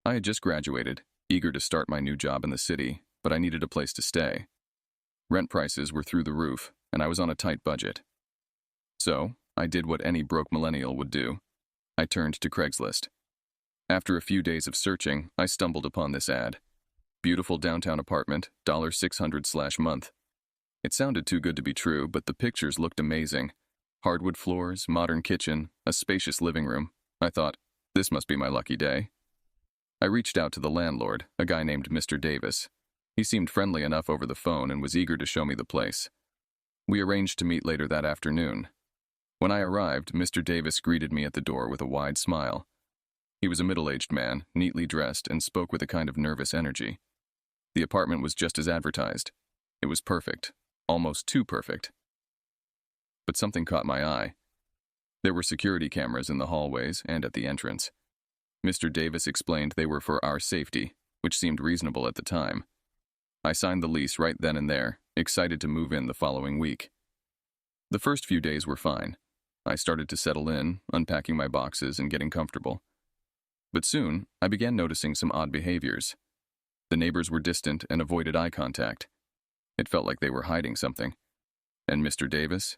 I had just graduated, eager to start my new job in the city, but I needed a place to stay. Rent prices were through the roof, and I was on a tight budget. So, I did what any broke millennial would do. I turned to Craigslist. After a few days of searching, I stumbled upon this ad. Beautiful downtown apartment, $600/month. It sounded too good to be true, but the pictures looked amazing. Hardwood floors, modern kitchen, a spacious living room. I thought, this must be my lucky day. I reached out to the landlord, a guy named Mr. Davis. He seemed friendly enough over the phone and was eager to show me the place. We arranged to meet later that afternoon. When I arrived, Mr. Davis greeted me at the door with a wide smile. He was a middle-aged man, neatly dressed, and spoke with a kind of nervous energy. The apartment was just as advertised. It was perfect, almost too perfect. But something caught my eye. There were security cameras in the hallways and at the entrance. Mr. Davis explained they were for our safety, which seemed reasonable at the time. I signed the lease right then and there, excited to move in the following week. The first few days were fine. I started to settle in, unpacking my boxes and getting comfortable. But soon, I began noticing some odd behaviors. The neighbors were distant and avoided eye contact. It felt like they were hiding something. And Mr. Davis?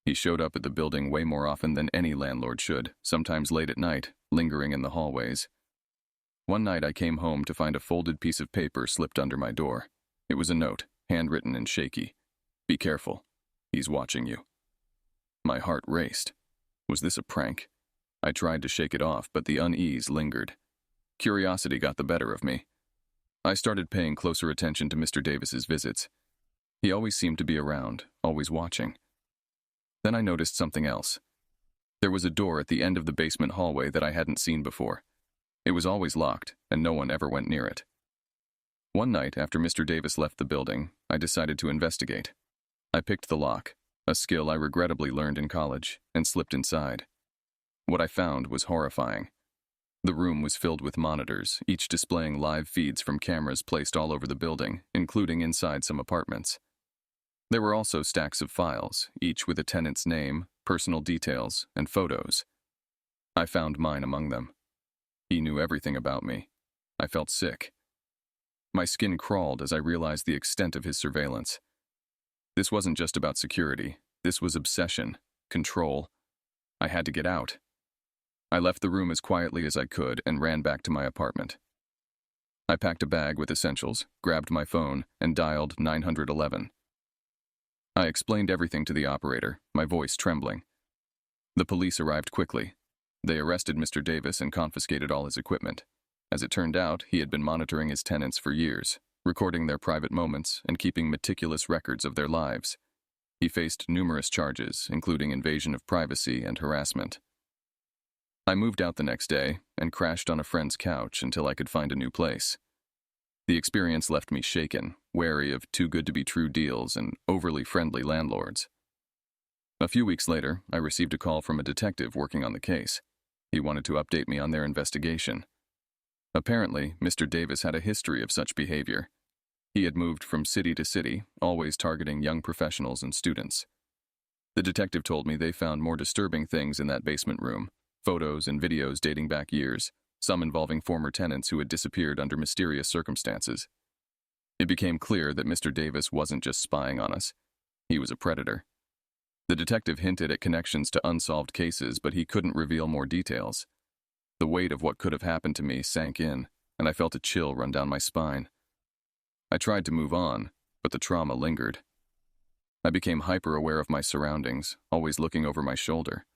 He showed up at the building way more often than any landlord should, sometimes late at night, lingering in the hallways. One night I came home to find a folded piece of paper slipped under my door. It was a note, handwritten and shaky. Be careful. He's watching you. My heart raced. Was this a prank? I tried to shake it off, but the unease lingered. Curiosity got the better of me. I started paying closer attention to Mr. Davis's visits. He always seemed to be around, always watching. Then I noticed something else. There was a door at the end of the basement hallway that I hadn't seen before. It was always locked, and no one ever went near it. One night, after Mr. Davis left the building, I decided to investigate. I picked the lock, a skill I regrettably learned in college, and slipped inside. What I found was horrifying. The room was filled with monitors, each displaying live feeds from cameras placed all over the building, including inside some apartments. There were also stacks of files, each with a tenant's name, personal details, and photos. I found mine among them. He knew everything about me. I felt sick. My skin crawled as I realized the extent of his surveillance. This wasn't just about security. This was obsession, control. I had to get out. I left the room as quietly as I could and ran back to my apartment. I packed a bag with essentials, grabbed my phone, and dialed 911. I explained everything to the operator, my voice trembling. The police arrived quickly. They arrested Mr. Davis and confiscated all his equipment. As it turned out, he had been monitoring his tenants for years, recording their private moments and keeping meticulous records of their lives. He faced numerous charges, including invasion of privacy and harassment. I moved out the next day and crashed on a friend's couch until I could find a new place. The experience left me shaken, wary of too-good-to-be-true deals and overly friendly landlords. A few weeks later, I received a call from a detective working on the case. He wanted to update me on their investigation. Apparently, Mr. Davis had a history of such behavior. He had moved from city to city, always targeting young professionals and students. The detective told me they found more disturbing things in that basement room, photos and videos dating back years, some involving former tenants who had disappeared under mysterious circumstances. It became clear that Mr. Davis wasn't just spying on us. He was a predator. The detective hinted at connections to unsolved cases, but he couldn't reveal more details. The weight of what could have happened to me sank in, and I felt a chill run down my spine. I tried to move on, but the trauma lingered. I became hyper-aware of my surroundings, always looking over my shoulder.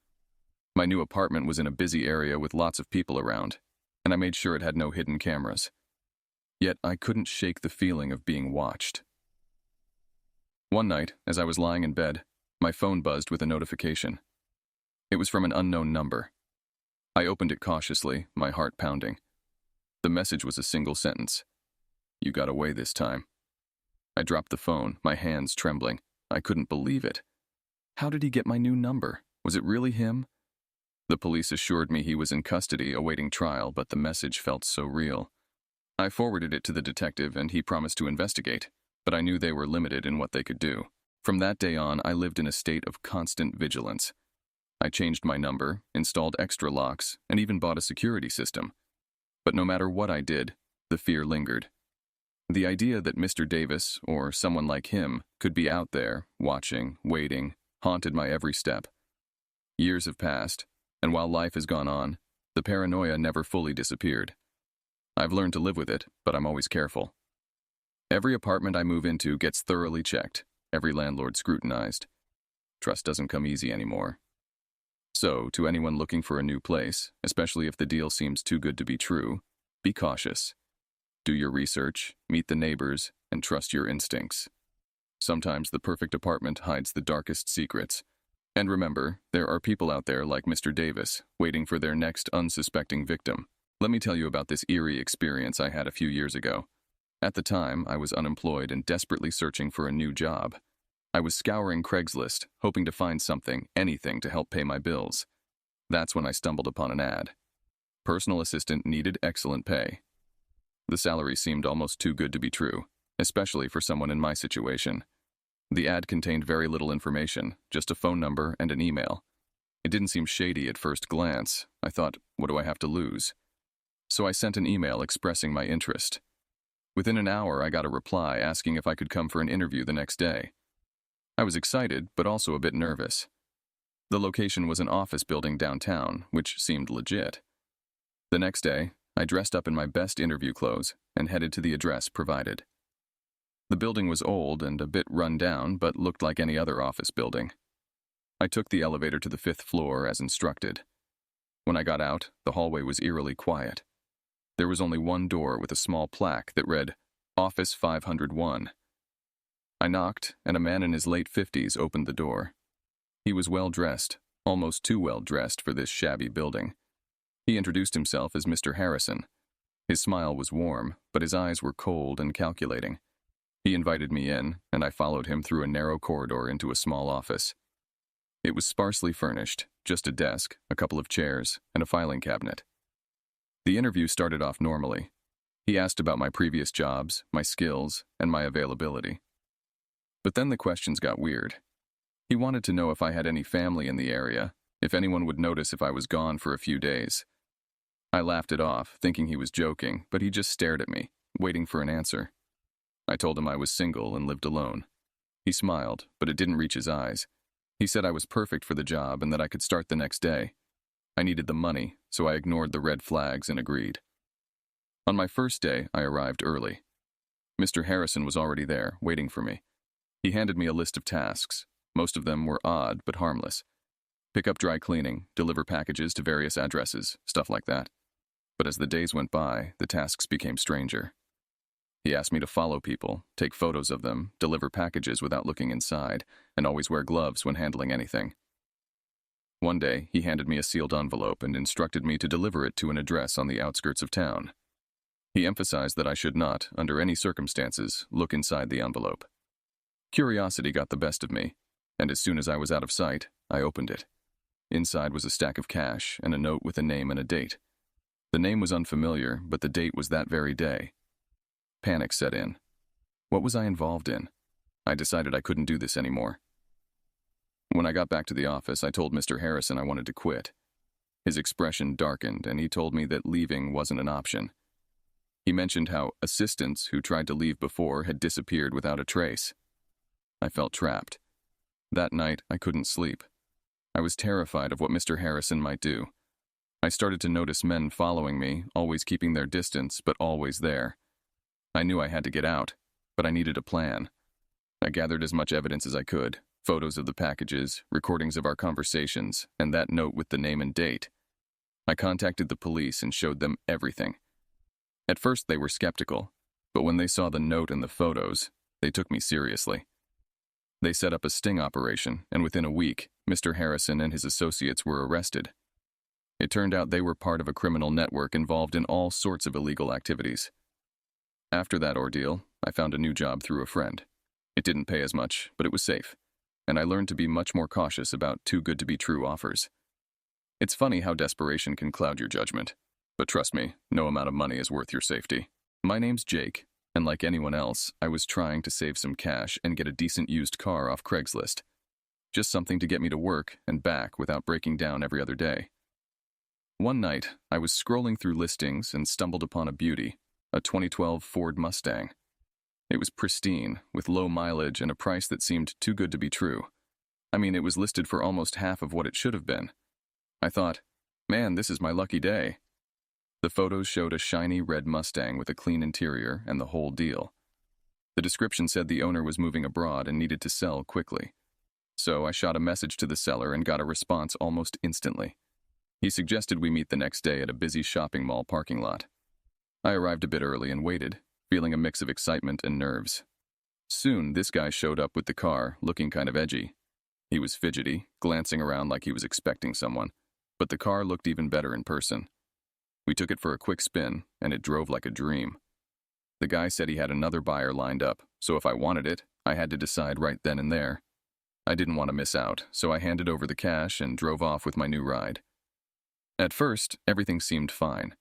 My new apartment was in a busy area with lots of people around, and I made sure it had no hidden cameras. Yet I couldn't shake the feeling of being watched. One night, as I was lying in bed, my phone buzzed with a notification. It was from an unknown number. I opened it cautiously, my heart pounding. The message was a single sentence. "You got away this time." I dropped the phone, my hands trembling. I couldn't believe it. How did he get my new number? Was it really him? The police assured me he was in custody awaiting trial, but the message felt so real. I forwarded it to the detective and he promised to investigate, but I knew they were limited in what they could do. From that day on, I lived in a state of constant vigilance. I changed my number, installed extra locks, and even bought a security system. But no matter what I did, the fear lingered. The idea that Mr. Davis, or someone like him, could be out there, watching, waiting, haunted my every step. Years have passed, and while life has gone on, the paranoia never fully disappeared. I've learned to live with it, but I'm always careful. Every apartment I move into gets thoroughly checked, every landlord scrutinized. Trust doesn't come easy anymore. So, to anyone looking for a new place, especially if the deal seems too good to be true, be cautious. Do your research, meet the neighbors, and trust your instincts. Sometimes the perfect apartment hides the darkest secrets. And remember, there are people out there like Mr. Davis, waiting for their next unsuspecting victim. Let me tell you about this eerie experience I had a few years ago. At the time, I was unemployed and desperately searching for a new job. I was scouring Craigslist, hoping to find something, anything to help pay my bills. That's when I stumbled upon an ad. Personal assistant needed excellent pay. The salary seemed almost too good to be true, especially for someone in my situation. The ad contained very little information, just a phone number and an email. It didn't seem shady at first glance. I thought, what do I have to lose? So I sent an email expressing my interest. Within an hour, I got a reply asking if I could come for an interview the next day. I was excited, but also a bit nervous. The location was an office building downtown, which seemed legit. The next day, I dressed up in my best interview clothes and headed to the address provided. The building was old and a bit run down, but looked like any other office building. I took the elevator to the 5th floor as instructed. When I got out, the hallway was eerily quiet. There was only one door with a small plaque that read, Office 501. I knocked, and a man in his late 50s opened the door. He was well-dressed, almost too well-dressed for this shabby building. He introduced himself as Mr. Harrison. His smile was warm, but his eyes were cold and calculating. He invited me in, and I followed him through a narrow corridor into a small office. It was sparsely furnished, just a desk, a couple of chairs, and a filing cabinet. The interview started off normally. He asked about my previous jobs, my skills, and my availability. But then the questions got weird. He wanted to know if I had any family in the area, if anyone would notice if I was gone for a few days. I laughed it off, thinking he was joking, but he just stared at me, waiting for an answer. I told him I was single and lived alone. He smiled, but it didn't reach his eyes. He said I was perfect for the job and that I could start the next day. I needed the money, so I ignored the red flags and agreed. On my first day, I arrived early. Mr. Harrison was already there, waiting for me. He handed me a list of tasks. Most of them were odd but harmless. Pick up dry cleaning, deliver packages to various addresses, stuff like that. But as the days went by, the tasks became stranger. He asked me to follow people, take photos of them, deliver packages without looking inside, and always wear gloves when handling anything. One day, he handed me a sealed envelope and instructed me to deliver it to an address on the outskirts of town. He emphasized that I should not, under any circumstances, look inside the envelope. Curiosity got the best of me, and as soon as I was out of sight, I opened it. Inside was a stack of cash and a note with a name and a date. The name was unfamiliar, but the date was that very day. Panic set in. What was I involved in? I decided I couldn't do this anymore. When I got back to the office, I told Mr. Harrison I wanted to quit. His expression darkened, and he told me that leaving wasn't an option. He mentioned how assistants who tried to leave before had disappeared without a trace. I felt trapped. That night, I couldn't sleep. I was terrified of what Mr. Harrison might do. I started to notice men following me, always keeping their distance, but always there. I knew I had to get out, but I needed a plan. I gathered as much evidence as I could, photos of the packages, recordings of our conversations, and that note with the name and date. I contacted the police and showed them everything. At first they were skeptical, but when they saw the note and the photos, they took me seriously. They set up a sting operation, and within a week, Mr. Harrison and his associates were arrested. It turned out they were part of a criminal network involved in all sorts of illegal activities. After that ordeal, I found a new job through a friend. It didn't pay as much, but it was safe, and I learned to be much more cautious about too-good-to-be-true offers. It's funny how desperation can cloud your judgment, but trust me, no amount of money is worth your safety. My name's Jake, and like anyone else, I was trying to save some cash and get a decent used car off Craigslist. Just something to get me to work and back without breaking down every other day. One night, I was scrolling through listings and stumbled upon a beauty, a 2012 Ford Mustang. It was pristine, with low mileage and a price that seemed too good to be true. I mean, it was listed for almost half of what it should have been. I thought, man, this is my lucky day. The photos showed a shiny red Mustang with a clean interior and the whole deal. The description said the owner was moving abroad and needed to sell quickly. So I shot a message to the seller and got a response almost instantly. He suggested we meet the next day at a busy shopping mall parking lot. I arrived a bit early and waited, feeling a mix of excitement and nerves. Soon, this guy showed up with the car, looking kind of edgy. He was fidgety, glancing around like he was expecting someone, but the car looked even better in person. We took it for a quick spin, and it drove like a dream. The guy said he had another buyer lined up, so if I wanted it, I had to decide right then and there. I didn't want to miss out, so I handed over the cash and drove off with my new ride. At first, everything seemed fine,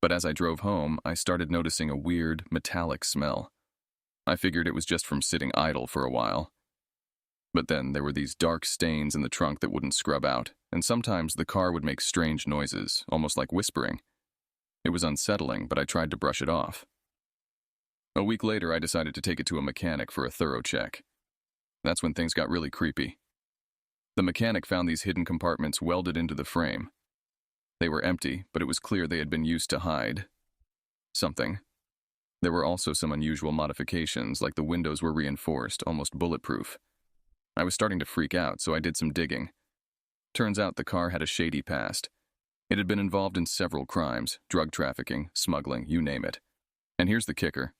but as I drove home, I started noticing a weird, metallic smell. I figured it was just from sitting idle for a while. But then there were these dark stains in the trunk that wouldn't scrub out, and sometimes the car would make strange noises, almost like whispering. It was unsettling, but I tried to brush it off. A week later, I decided to take it to a mechanic for a thorough check. That's when things got really creepy. The mechanic found these hidden compartments welded into the frame. They were empty, but it was clear they had been used to hide something. There were also some unusual modifications, like the windows were reinforced, almost bulletproof. I was starting to freak out, so I did some digging. Turns out the car had a shady past. It had been involved in several crimes, drug trafficking, smuggling, you name it. And here's the kicker.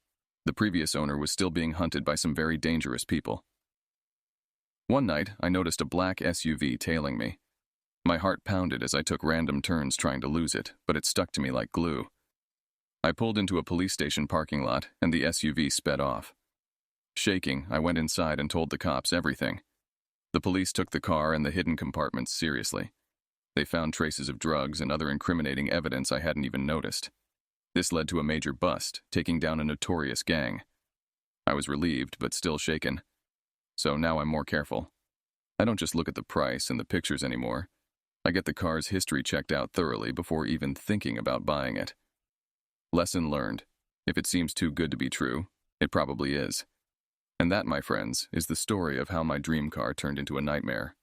The previous owner was still being hunted by some very dangerous people. One night, I noticed a black SUV tailing me. My heart pounded as I took random turns trying to lose it, but it stuck to me like glue. I pulled into a police station parking lot, and the SUV sped off. Shaking, I went inside and told the cops everything. The police took the car and the hidden compartments seriously. They found traces of drugs and other incriminating evidence I hadn't even noticed. This led to a major bust, taking down a notorious gang. I was relieved, but still shaken. So now I'm more careful. I don't just look at the price and the pictures anymore. I get the car's history checked out thoroughly before even thinking about buying it. Lesson learned. If it seems too good to be true, it probably is. And that, my friends, is the story of how my dream car turned into a nightmare.